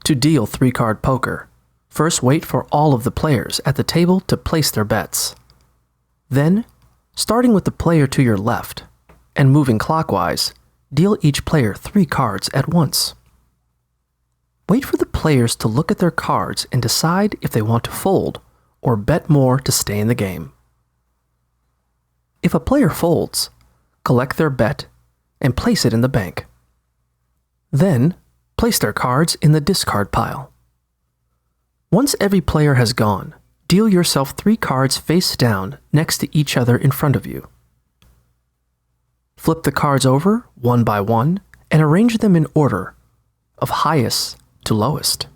To deal 3-card poker, first wait for all of the players at the table to place their bets. Then, starting with the player to your left and moving clockwise, deal each player 3 cards at once. Wait for the players to look at their cards and decide if they want to fold or bet more to stay in the game. If a player folds, collect their bet and place it in the bank. Then, place their cards in the discard pile. Once every player has gone, deal yourself 3 cards face down next to each other in front of you. Flip the cards over one by one and arrange them in order of highest to lowest.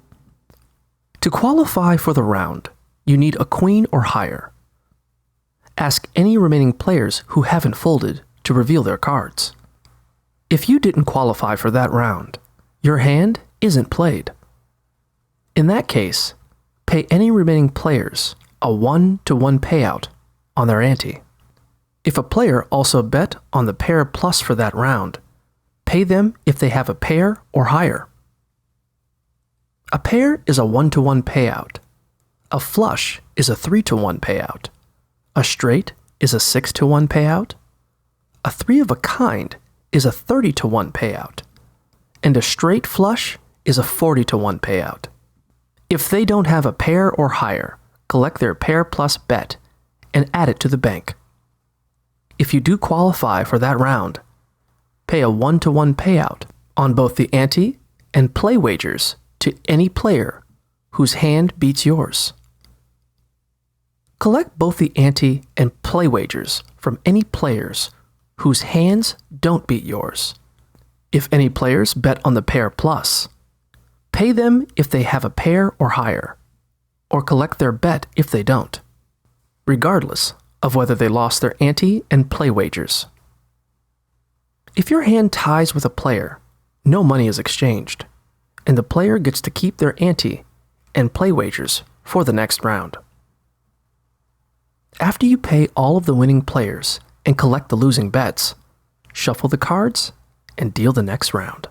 To qualify for the round, you need a queen or higher. Ask any remaining players who haven't folded to reveal their cards. If you didn't qualify for that round, your hand isn't played. In that case, pay any remaining players a 1-to-1 payout on their ante. If a player also bet on the pair plus for that round, pay them if they have a pair or higher. A pair is a 1-to-1 payout. A flush is a 3-to-1 payout. A straight is a 6-to-1 payout. A 3 of a kind is a 30-to-1 payout. And a straight flush is a 40-to-1 payout. If they don't have a pair or higher, collect their pair plus bet and add it to the bank. If you do qualify for that round, pay a 1-to-1 payout on both the ante and play wagers to any player whose hand beats yours. Collect both the ante and play wagers from any players whose hands don't beat yours. If any players bet on the pair plus, pay them if they have a pair or higher, or collect their bet if they don't, regardless of whether they lost their ante and play wagers. If your hand ties with a player, no money is exchanged, and the player gets to keep their ante and play wagers for the next round. After you pay all of the winning players and collect the losing bets, shuffle the cards and deal the next round.